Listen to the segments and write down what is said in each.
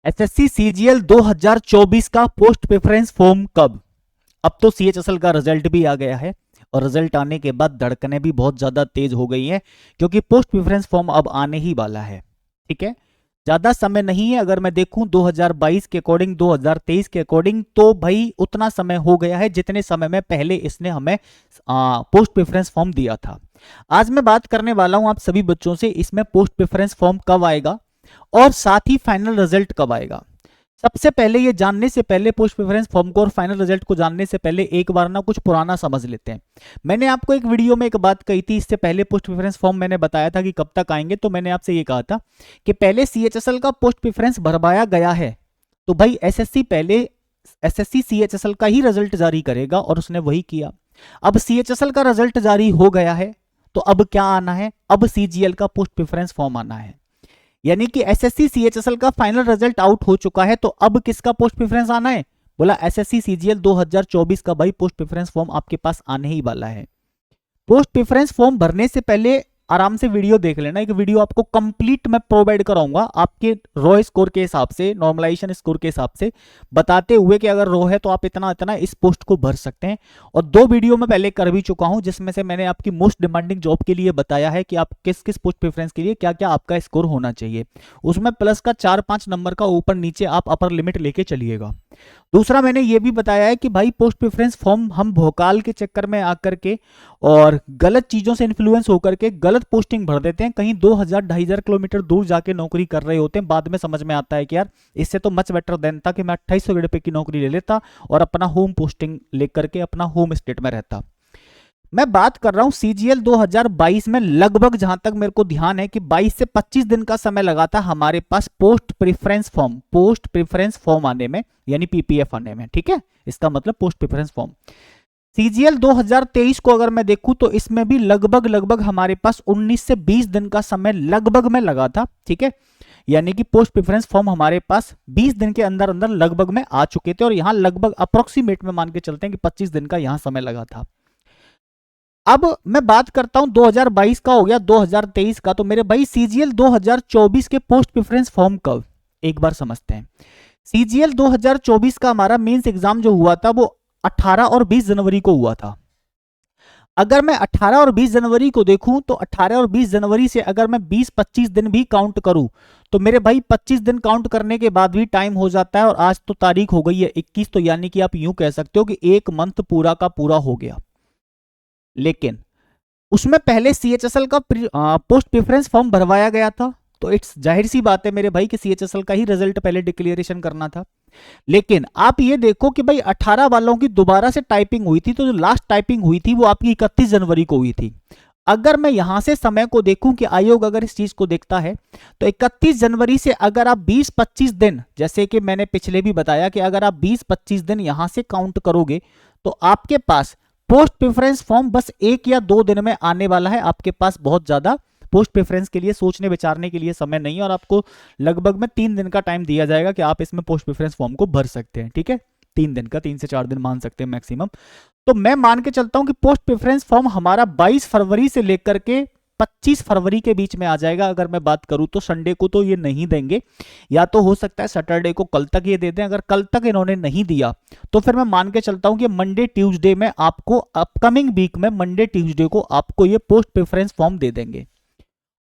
SSC CGL 2024 का post preference form कब? अब तो सीएचएसएल का रिजल्ट भी आ गया है और रिजल्ट आने के बाद धड़कनें भी बहुत ज्यादा तेज हो गई हैं, क्योंकि पोस्ट प्रेफरेंस फॉर्म अब आने ही वाला है। ठीक है, ज्यादा समय नहीं है। अगर मैं देखूं 2022 के अकॉर्डिंग, 2023 के अकॉर्डिंग, तो भाई उतना समय हो गया है जितने समय में पहले इसने हमें पोस्ट प्रेफरेंस फॉर्म दिया था। आज मैं बात करने वाला हूं आप सभी बच्चों से, इसमें पोस्ट प्रेफरेंस फॉर्म कब आएगा और साथ ही फाइनल रिजल्ट कब आएगा। सबसे पहले ये जानने से पहले, पोस्ट प्रेफरेंस फॉर्म को और फाइनल रिजल्ट को जानने से पहले एक बार ना कुछ पुराना समझ लेते हैं। मैंने आपको एक वीडियो में एक बात कही थी, इससे पहले पोस्ट प्रेफरेंस फॉर्म मैंने बताया था कि कब तक आएंगे, तो मैंने आपसे ये कहा था कि पहले सीएचएसएल का पोस्ट प्रेफरेंस भरवाया गया है, तो भाई एसएससी पहले एसएससी सीएचएसएल का ही रिजल्ट जारी करेगा और उसने वही किया। अब सीएचएसएल का रिजल्ट जारी हो गया है, तो अब क्या आना है? अब सीजीएल का पोस्ट प्रेफरेंस फॉर्म आना है। यानी कि एसएससी सीएचएसएल का फाइनल रिजल्ट आउट हो चुका है, तो अब किसका पोस्ट प्रेफरेंस आना है? बोला एसएससी सीजीएल 2024 का भाई पोस्ट प्रेफरेंस फॉर्म आपके पास आने ही वाला है। पोस्ट प्रेफरेंस फॉर्म भरने से पहले आराम से वीडियो देख लेना, एक वीडियो आपको कंप्लीट मैं प्रोवाइड कराऊंगा आपके रॉ स्कोर के हिसाब से, नॉर्मलाइजेशन स्कोर के हिसाब से, बताते हुए कि अगर रॉ है तो आप इतना इतना इस पोस्ट को भर सकते हैं। और 2 वीडियो मैं पहले कर भी चुका हूं, जिसमें से मैंने आपकी मोस्ट डिमांडिंग जॉब के लिए बताया है कि आप किस किस पोस्ट प्रेफरेंस के लिए क्या क्या आपका स्कोर होना चाहिए। उसमें प्लस का 4-5 नंबर का ऊपर नीचे आप अपर लिमिट लेके चलिएगा। दूसरा मैंने ये भी बताया है कि भाई पोस्ट प्रेफरेंस फॉर्म हम भोकाल के चक्कर में आकर के और गलत चीजों से इन्फ्लुएंस होकर के गलत पोस्टिंग भर देते हैं, कहीं 2000-2500 किलोमीटर दूर जाके नौकरी कर रहे होते हैं। बाद में समझ में आता है कि यार इससे तो मच बेटर देन था कि मैं 2800 रुपए की नौकरी ले लेता और अपना होम पोस्टिंग लेकर के अपना होम स्टेट में रहता। मैं बात कर रहा हूं सीजीएल 2022 में, लगभग जहां तक मेरे को ध्यान है कि 22 से 25 दिन का समय लगा था हमारे पास पोस्ट प्रेफरेंस फॉर्म आने में, यानी पीपीएफ आने में। ठीक है, इसका मतलब पोस्ट प्रेफरेंस फॉर्म। सीजीएल 2023 को अगर मैं देखूं तो इसमें भी लगभग हमारे पास 19 से 20 दिन का समय लगभग में लगा था। ठीक है, यानी कि पोस्ट प्रेफरेंस फॉर्म हमारे पास 20 दिन के अंदर अंदर लगभग में आ चुके थे, और यहां लगभग अप्रोक्सीमेट में मान के चलते हैं कि 25 दिन का यहां समय लगा था। अब मैं बात करता हूं 2022 का हो गया, 2023 का, तो मेरे भाई सीजीएल 2024 के पोस्ट प्रेफरेंस फॉर्म कब, एक बार समझते हैं। सीजीएल 2024 का हमारा मेंस एग्जाम जो हुआ था वो 18 और 20 जनवरी को हुआ था। अगर मैं 18 और 20 जनवरी को देखूं तो 18 और 20 जनवरी से अगर मैं 20-25 दिन भी काउंट करूं तो मेरे भाई 25 दिन काउंट करने के बाद भी टाइम हो जाता है, और आज तो तारीख हो गई है 21, तो यानी कि आप यूं कह सकते हो कि एक मंथ पूरा का पूरा हो गया। लेकिन उसमें पहले सीएचएसएल का पोस्ट प्रेफरेंस फॉर्म भरवाया गया था, तो इट्स जाहिर सी बात है मेरे भाई कि सीएचएसएल का ही रिजल्ट पहले डिक्लेरेशन करना था। लेकिन आप ये देखो कि भाई 18 वालों की दोबारा से टाइपिंग हुई थी, तो जो लास्ट टाइपिंग हुई थी वो आपकी 31 जनवरी को हुई थी। अगर मैं यहां से समय को देखूं कि आयोग अगर इस चीज को देखता है, तो 31 जनवरी से अगर आप 20-25 दिन, जैसे कि मैंने पिछले भी बताया कि अगर आप 20-25 दिन यहां से काउंट करोगे तो आपके पास पोस्ट प्रेफरेंस फॉर्म बस 1 या 2 दिन में आने वाला है। आपके पास बहुत ज्यादा पोस्ट प्रेफरेंस के लिए सोचने विचारने के लिए समय नहीं है, और आपको लगभग में 3 दिन का टाइम दिया जाएगा कि आप इसमें पोस्ट प्रेफरेंस फॉर्म को भर सकते हैं। ठीक है, 3 दिन का, 3 से 4 दिन मान सकते हैं मैक्सिमम। तो मैं मान के चलता हूं कि पोस्ट प्रेफरेंस फॉर्म हमारा 22 फरवरी से लेकर के 25 फरवरी के बीच में आ जाएगा। अगर मैं बात करूं तो संडे को तो ये नहीं देंगे, या तो हो सकता है सैटरडे को, कल तक ये दे दें। अगर कल तक इन्होंने नहीं दिया तो फिर मैं मान के चलता हूं कि मंडे ट्यूसडे में आपको, अपकमिंग वीक में मंडे ट्यूसडे को आपको ये पोस्ट प्रेफरेंस फॉर्म दे देंगे।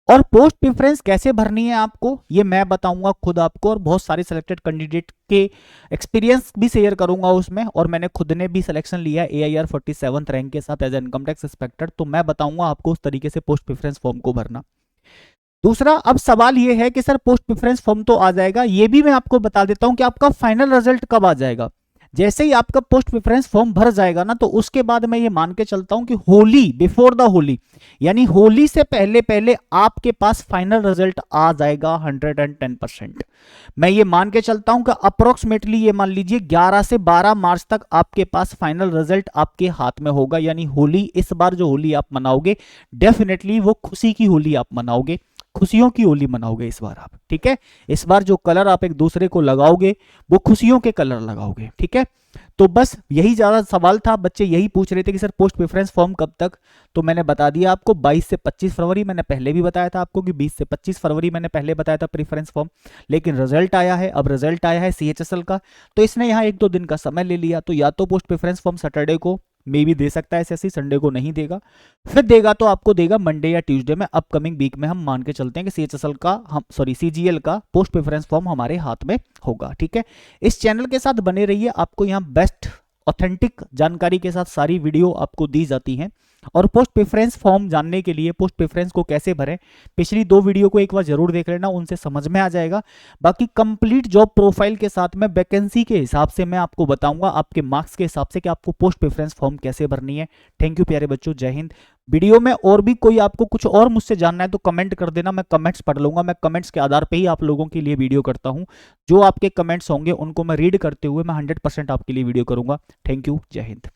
और पोस्ट प्रेफरेंस कैसे भरनी है आपको ये मैं बताऊंगा खुद आपको, और बहुत सारे सिलेक्टेड कैंडिडेट के एक्सपीरियंस भी शेयर करूंगा उसमें, और मैंने खुद ने भी सिलेक्शन लिया AIR 47th रैंक के साथ एज इनकम टैक्स इंस्पेक्टर, तो मैं बताऊंगा आपको उस तरीके से पोस्ट प्रेफरेंस फॉर्म को भरना। दूसरा, अब सवाल ये है कि सर पोस्ट प्रेफरेंस फॉर्म तो आ जाएगा, ये भी मैं आपको बता देता हूं कि आपका फाइनल रिजल्ट कब आ जाएगा। जैसे ही आपका पोस्ट प्रेफरेंस फॉर्म भर जाएगा ना, तो उसके बाद मैं ये मान के चलता हूं कि होली, बिफोर द होली, यानी होली से पहले पहले आपके पास फाइनल रिजल्ट आ जाएगा 110%। मैं ये मान के चलता हूं कि अप्रोक्सीमेटली ये मान लीजिए 11 से 12 मार्च तक आपके पास फाइनल रिजल्ट आपके हाथ में होगा। यानी होली, इस बार जो होली आप मनाओगे डेफिनेटली वो खुशी की होली आप मनाओगे। खुशियों की होली मनाओगे इस बार आप, ठीक है। इस बार जो कलर आप एक दूसरे को लगाओगे वो खुशियों के कलर लगाओगे, ठीक है। तो बस यही ज्यादा सवाल था, बच्चे यही पूछ रहे थे कि सर पोस्ट प्रेफरेंस फॉर्म कब तक। तो मैंने बता दिया आपको 22 से 25 फरवरी, मैंने पहले भी बताया था आपको कि 20 से 25 फरवरी मैंने पहले बताया था प्रेफरेंस फॉर्म। लेकिन रिजल्ट आया है, अब रिजल्ट आया है सीएचएसएल का, तो इसने यहाँ 1-2 दिन का समय ले लिया। तो या तो पोस्ट प्रेफरेंस फॉर्म सैटरडे को मे भी दे सकता है एसएससी, संडे को नहीं देगा। फिर देगा तो आपको देगा मंडे या ट्यूसडे में, अपकमिंग वीक में हम मान के चलते हैं कि सीएचएसएल का हम सीजीएल का पोस्ट प्रेफरेंस फॉर्म हमारे हाथ में होगा, ठीक है। इस चैनल के साथ बने रहिए, आपको यहाँ बेस्ट ऑथेंटिक जानकारी के साथ सारी वीडियो आपको दी जाती हैं। और पोस्ट प्रेफरेंस फॉर्म जानने के लिए, पोस्ट प्रेफरेंस को कैसे भरें, पिछली 2 वीडियो को एक बार जरूर देख लेना, उनसे समझ में आ जाएगा। बाकी कंप्लीट जॉब प्रोफाइल के साथ में वैकेंसी के हिसाब से मैं आपको बताऊंगा, आपके मार्क्स के हिसाब से कि आपको पोस्ट प्रेफरेंस फॉर्म कैसे भरनी है। थैंक यू प्यारे बच्चों, जय हिंद। वीडियो में और भी कोई आपको कुछ और मुझसे जानना है तो कमेंट कर देना, मैं कमेंट्स पढ़ लूंगा। मैं कमेंट्स के आधार पे ही आप लोगों के लिए वीडियो करता हूं। जो आपके कमेंट्स होंगे उनको मैं रीड करते हुए मैं 100% आपके लिए वीडियो करूंगा। थैंक यू, जय हिंद।